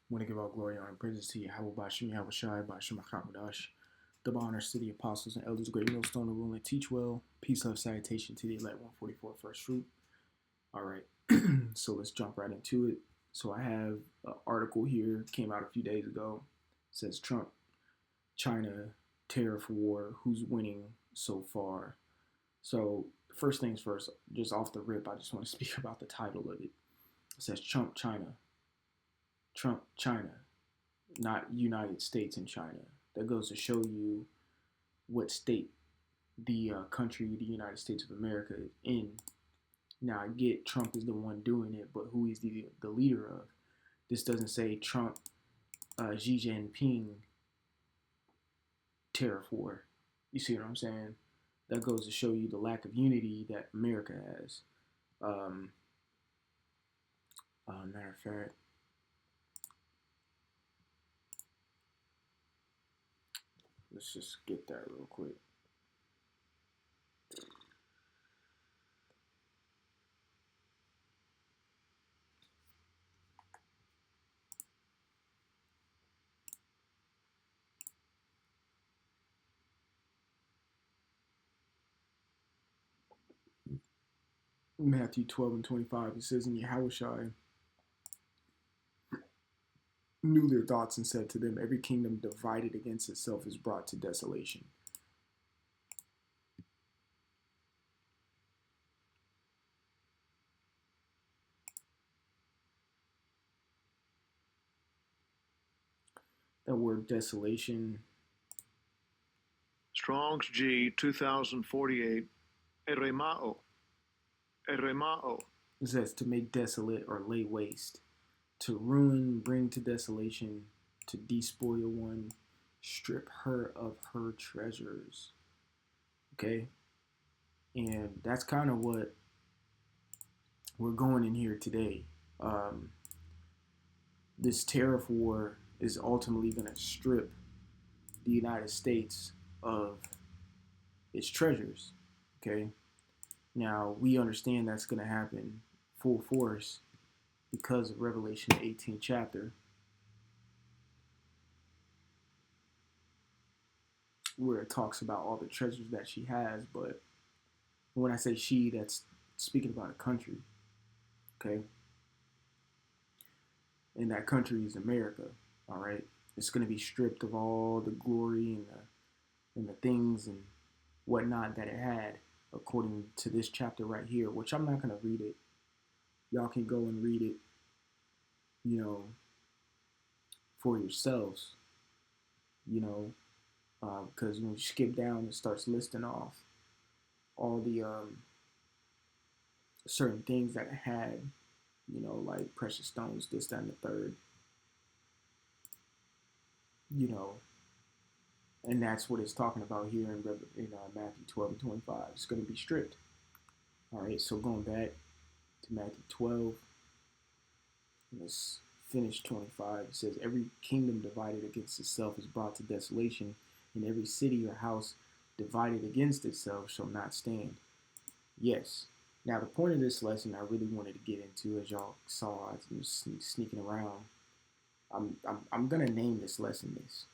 Want to give all glory, honor, and praises to Yahweh Bashim Yahweh Shai Bashim Achamadash, the honor city apostles and elders, great millstone to rule and teach well. Peace, love, salutation to the elect 144 first fruit. All right, so let's jump right into it. So I have an article here, came out a few days ago. It says Trump, China tariff war, who's winning so far? So first things first, just off the rip, I just want to speak about the title of it. It says Trump, China, not United States and China. That goes to show you what state the country, the United States of America, is in. Now, I get Trump is the one doing it, but who he's the leader of? This doesn't say Trump, Xi Jinping tariff war. You see what I'm saying? That goes to show you the lack of unity that America has. Matter of fact, let's just get that real quick. Matthew 12 and 25, it says, "And Yahushua knew their thoughts and said to them, every kingdom divided against itself is brought to desolation." That word desolation, Strong's G 2048, eremao, eremao. it says to make desolate or lay waste, to ruin, bring to desolation, to despoil one, strip her of her treasures. Okay? And that's kind of what we're going in here today. This tariff war is ultimately going to strip the United States of its treasures. Okay? Now, we understand that's going to happen full force because of Revelation 18th chapter, where it talks about all the treasures that she has. But when I say she, that's speaking about a country. Okay? And that country is America. All right? It's going to be stripped of all the glory and the things and whatnot that it had, according to this chapter right here, which I'm not going to read it. Y'all can go and read it, for yourselves, because when you skip down, it starts listing off all the certain things that it had, like precious stones, this, that, and the third, you know, and that's what it's talking about here in Matthew 12 and 25. It's going to be stripped. All right, so going back to Matthew 12, let's finish 25. It says, every kingdom divided against itself is brought to desolation, and every city or house divided against itself shall not stand. Yes. Now, the point of this lesson I really wanted to get into, as y'all saw, I was sneaking around. I'm going to name this lesson this.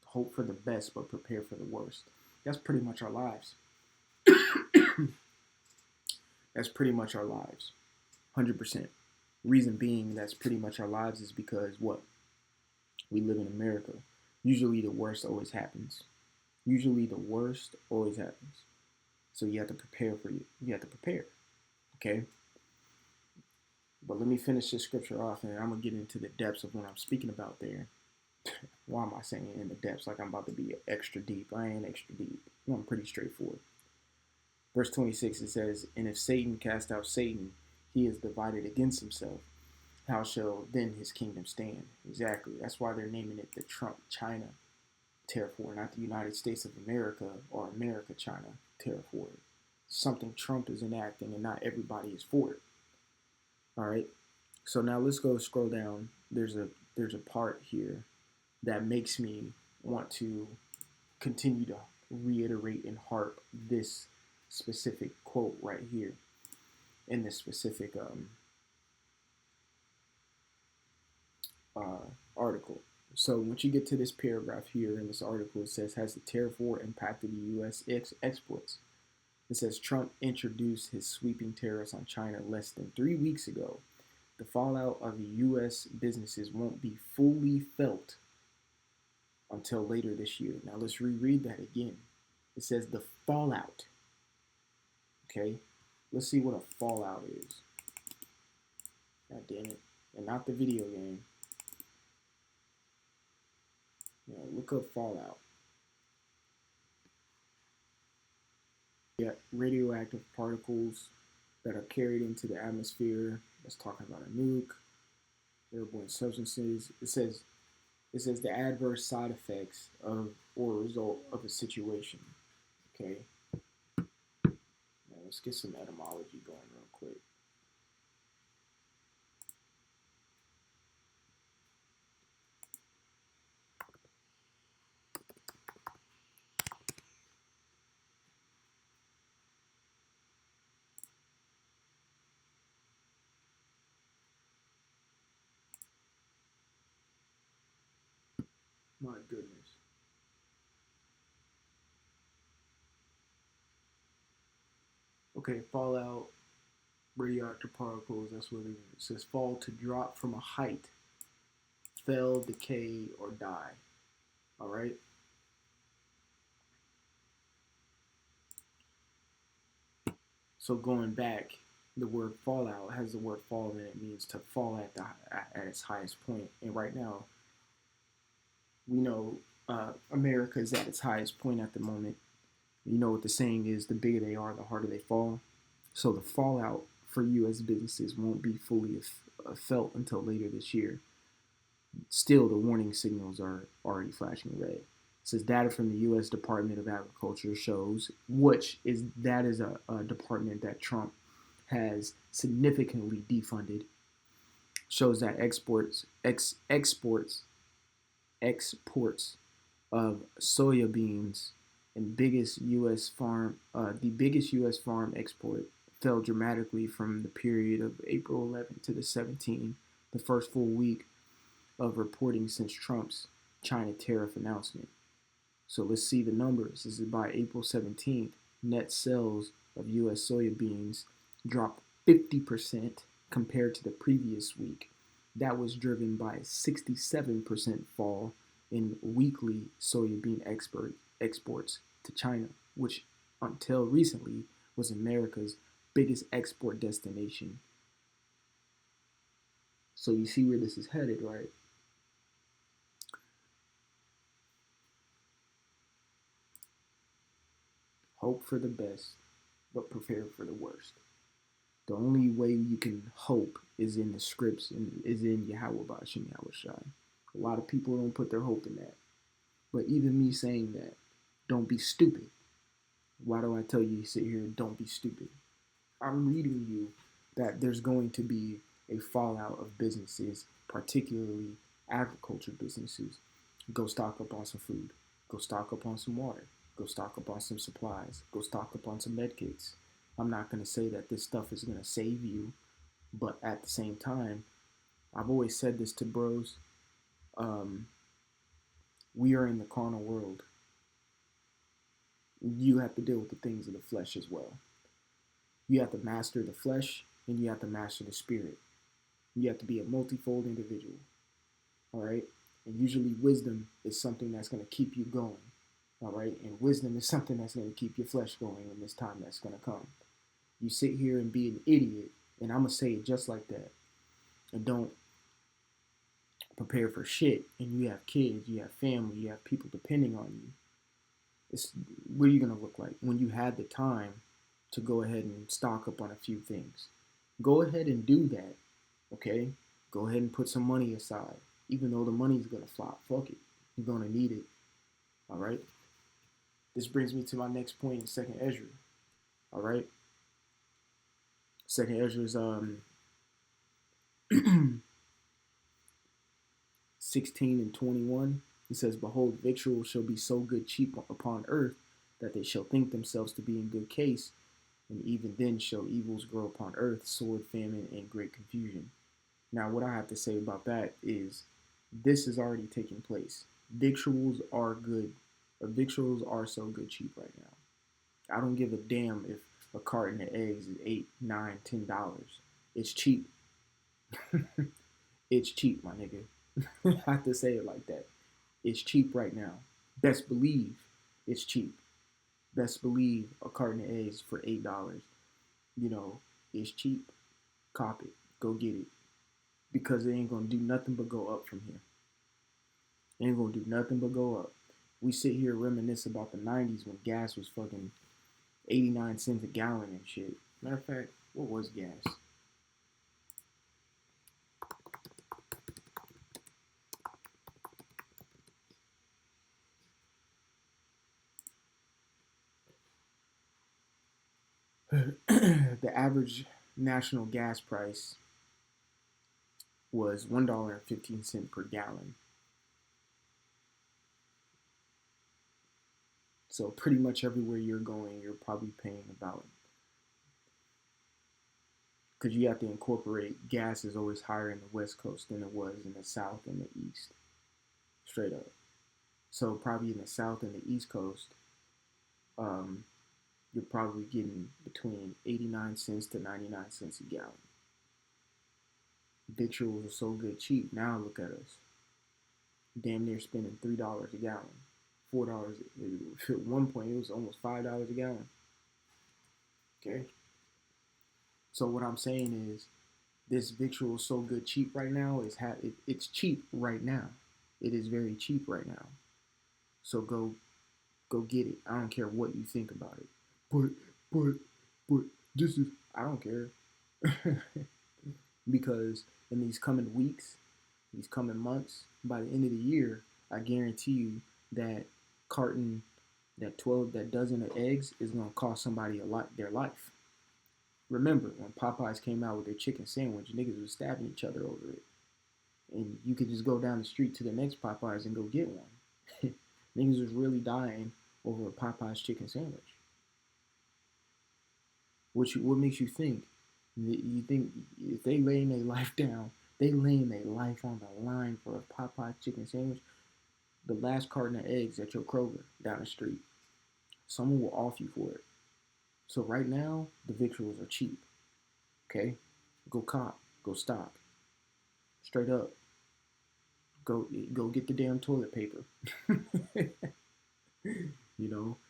Hope for the best, but prepare for the worst. That's pretty much our lives. That's pretty much our lives. 100%. Reason being that's pretty much our lives is because what? We live in America. Usually the worst always happens. Usually the worst always happens. So you have to prepare for you. You have to prepare. Okay? But let me finish this scripture off and I'm going to get into the depths of what I'm speaking about there. Why am I saying in the depths like I'm about to be extra deep? I ain't extra deep. I'm pretty straightforward. Verse 26, it says, "And if Satan cast out Satan, he is divided against himself. How shall then his kingdom stand?" Exactly. That's why they're naming it the Trump-China tariff war, not the United States of America or America-China tariff war. Something Trump is enacting and not everybody is for it. All right. So now let's go scroll down. There's a part here that makes me want to continue to reiterate and harp this specific quote right here in this specific article. So once you get to this paragraph here in this article, it says, has the tariff war impacted the U.S. exports? It says Trump introduced his sweeping tariffs on China less than 3 weeks ago. The fallout of U.S. businesses won't be fully felt until later this year. Now let's reread that again. It says the fallout. Okay, let's see what a fallout is. God damn it. And not the video game. Look up Fallout. Yeah, radioactive particles that are carried into the atmosphere. That's talking about a nuke, airborne substances. It says the adverse side effects of or result of a situation. Okay. Now let's get some etymology going real quick. My goodness. Okay, fallout, radioactive particles, that's what it is. It says fall to drop from a height, fell, decay, or die. All right? So going back, the word fallout has the word fall in it. It means to fall at its highest point. And right now, we know America is at its highest point at the moment. You know what the saying is: the bigger they are, the harder they fall. So the fallout for U.S. businesses won't be fully felt until later this year. Still, the warning signals are already flashing red. It says data from the U.S. Department of Agriculture shows, that is a department that Trump has significantly defunded, shows that exports of soya beans and the biggest U.S. farm export fell dramatically from the period of April 11th to the 17th, the first full week of reporting since Trump's China tariff announcement. So let's see the numbers. This is by April 17th. Net sales of U.S. soya beans dropped 50% compared to the previous week. That was driven by a 67% fall in weekly soya bean exports to China, which until recently was America's biggest export destination. So you see where this is headed, right? Hope for the best, but prepare for the worst. The only way you can hope is in the scripts and is in Yahweh Bashim Yahushai. A lot of people don't put their hope in that. But even me saying that, don't be stupid. Why do I tell you sit here, don't be stupid? I'm reading you that there's going to be a fallout of businesses, particularly agriculture businesses. Go stock up on some food. Go stock up on some water. Go stock up on some supplies. Go stock up on some med kits. I'm not going to say that this stuff is going to save you, but at the same time, I've always said this to bros. We are in the carnal world. You have to deal with the things of the flesh as well. You have to master the flesh and you have to master the spirit. You have to be a multifold individual. All right? And usually wisdom is something that's going to keep you going. All right? And wisdom is something that's going to keep your flesh going in this time that's going to come. You sit here and be an idiot, and I'm going to say it just like that, and don't prepare for shit, and you have kids, you have family, you have people depending on you. What are you going to look like when you had the time to go ahead and stock up on a few things? Go ahead and do that, okay? Go ahead and put some money aside. Even though the money's going to flop, fuck it. You're going to need it, all right? This brings me to my next point in 2nd Ezra, all right? 2nd Ezra is 16 and 21. It says, behold, victuals shall be so good cheap upon earth that they shall think themselves to be in good case, and even then shall evils grow upon earth, sword, famine, and great confusion. Now, what I have to say about that is This is already taking place. Victuals are good. Victuals are so good cheap right now. I don't give a damn if a carton of eggs is $8, $9, $10. It's cheap. It's cheap, my nigga. I have to say it like that. It's cheap right now. Best believe it's cheap. Best believe a carton of eggs for $8, you know, is cheap. Cop it. Go get it. Because it ain't gonna do nothing but go up from here. It ain't gonna do nothing but go up. We sit here reminisce about the 90s when gas was fucking 89 cents a gallon and shit. Matter of fact, what was gas? The average national gas price was $1.15 per gallon. So pretty much everywhere you're going, you're probably paying about, because you have to incorporate gas is always higher in the West Coast than it was in the South and the East, straight up. So probably in the South and the East Coast, um, you're probably getting between 89 cents to 99 cents a gallon. Victuals are so good cheap. Now look at us, damn near spending $3 a gallon, $4. At one point, it was almost $5 a gallon. Okay. So what I'm saying is, this victual is so good cheap right now. It's cheap right now. It is very cheap right now. So go get it. I don't care what you think about it. But but but this is, I don't care. Because in these coming weeks, these coming months, by the end of the year, I guarantee you that carton, that 12, that dozen of eggs is gonna cost somebody a lot their life. Remember when Popeyes came out with their chicken sandwich, niggas was stabbing each other over it, and you could just go down the street to the next Popeyes and go get one. Niggas was really dying over a Popeyes chicken sandwich. What makes you think? You think if they laying their life down, they laying their life on the line for a Popeye chicken sandwich? The last carton of eggs at your Kroger down the street, someone will off you for it. So right now, the victuals are cheap. Okay, go cop, go stock, straight up. Go get the damn toilet paper.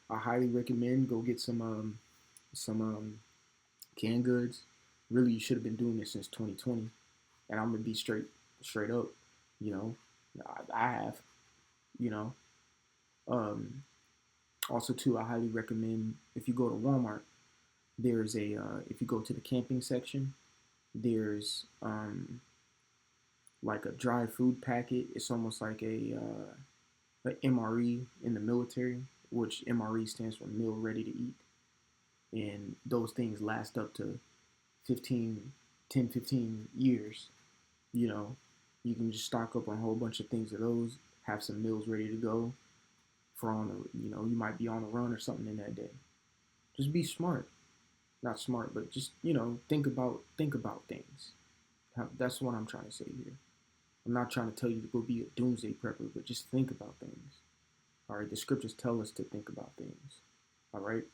I highly recommend go get some canned goods. Really, you should have been doing this since 2020. And I'm gonna be straight up. You know, I have. You know, um, also too, I highly recommend if you go to Walmart. There's a if you go to the camping section, there's like a dry food packet. It's almost like a MRE in the military, which MRE stands for meal ready to eat, and those things last up to 15, 10, 15 years. You know, you can just stock up on a whole bunch of things of those, have some meals ready to go for on the, you might be on the run or something in that day. Just be smart. Not smart, but just, think about things. That's what I'm trying to say here. I'm not trying to tell you to go be a doomsday prepper, but just think about things. All right, the scriptures tell us to think about things. All right,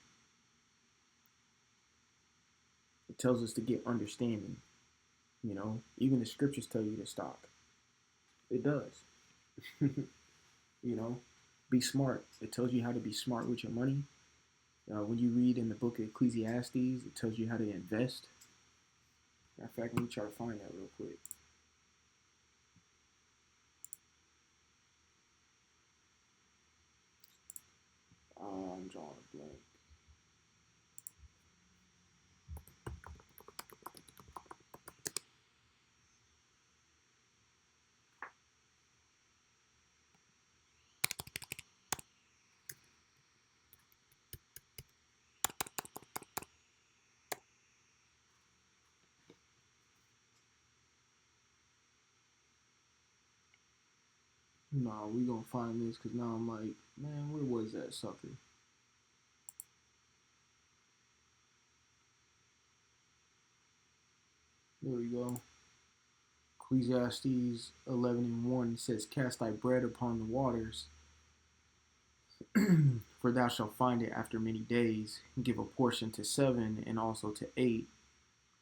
it tells us to get understanding. Even the scriptures tell you to stock. It does. you know, be smart. It tells you how to be smart with your money. When you read in the book of Ecclesiastes, it tells you how to invest. Matter of fact, let me try to find that real quick. I'm drawing a blank. Nah, we gonna find this because now I'm like, man, where was that sucker? There we go. Ecclesiastes 11:1 says, "Cast thy bread upon the waters, for thou shalt find it after many days. Give a portion to 7 and also to 8,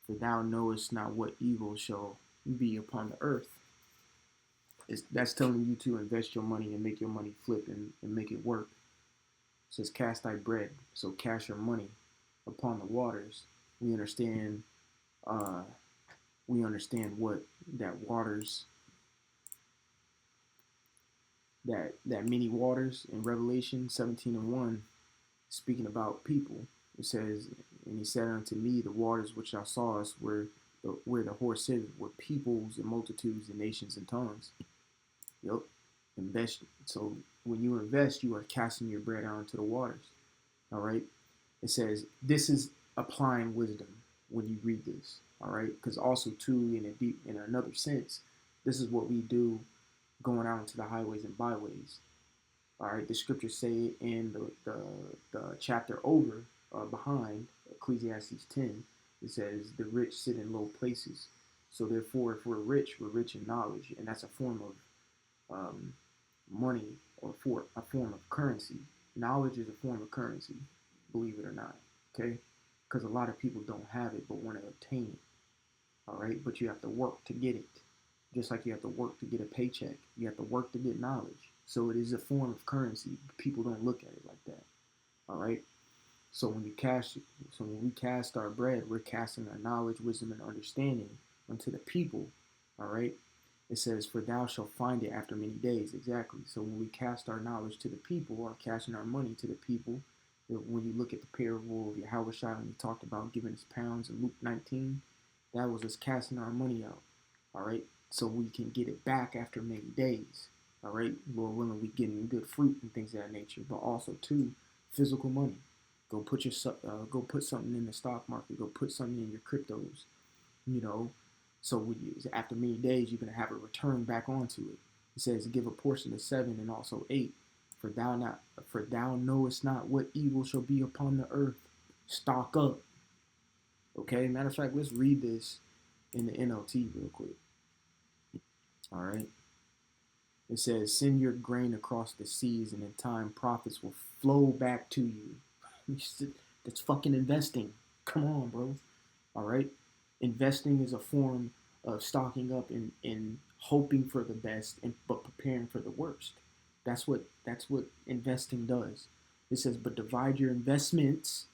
for thou knowest not what evil shall be upon the earth." That's telling you to invest your money and make your money flip and make it work. It says, "Cast thy bread," so cast your money upon the waters. We understand. Uh, we understand what that waters, that many waters in Revelation 17:1, speaking about people. It says, "And he said unto me, the waters which thou sawest where the horse sitteth were peoples and multitudes and nations and tongues." Yep. Invest. So when you invest, you are casting your bread out into the waters. All right. It says this is applying wisdom when you read this. All right. Because also too, in another sense, this is what we do going out into the highways and byways. All right. The scriptures say in the chapter over behind Ecclesiastes 10, it says the rich sit in low places. So therefore, if we're rich in knowledge, and that's a form of money, or for a form of currency. Knowledge is a form of currency, believe it or not. Okay, because a lot of people don't have it but want to obtain it. All right, but you have to work to get it, just like you have to work to get a paycheck. You have to work to get knowledge. So it is a form of currency. People don't look at it like that. All right. So when we cast our bread, we're casting our knowledge, wisdom, and understanding unto the people. All right. It says, "For thou shalt find it after many days." Exactly. So when we cast our knowledge to the people, or casting our money to the people, when you look at the parable of Yahweh Shai, when he talked about giving us pounds in Luke 19, that was us casting our money out. All right. So we can get it back after many days. All right. Lord willing, we getting good fruit and things of that nature, but also too, physical money. Go put something in the stock market. Go put something in your cryptos. You know, so after many days, you're gonna have a return back onto it. It says, "Give a portion to 7 and also 8, for thou knowest not what evil shall be upon the earth." Stock up. Okay. Matter of fact, let's read this in the NLT real quick. All right. It says, "Send your grain across the seas, and in time profits will flow back to you." That's fucking investing. Come on, bro. All right. Investing is a form of stocking up and hoping for the best, but preparing for the worst. That's what investing does. It says, "But divide your investments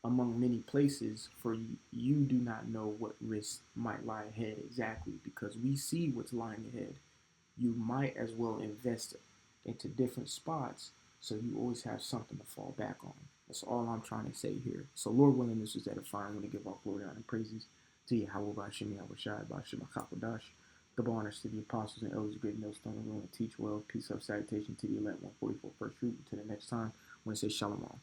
among many places, for you do not know what risks might lie ahead." Exactly, because we see what's lying ahead. You might as well invest into different spots so you always have something to fall back on. That's all I'm trying to say here. So, Lord willing, this was edifying. I want to give all glory, honor, and praises to Yahweh Bashim Yahweh Shai Bashim Akakodash. Double honors to the apostles and elders, great millstone, and willing to teach well. Peace, of salutation to the elect 144 first fruit. Until the next time, I want to say shalom.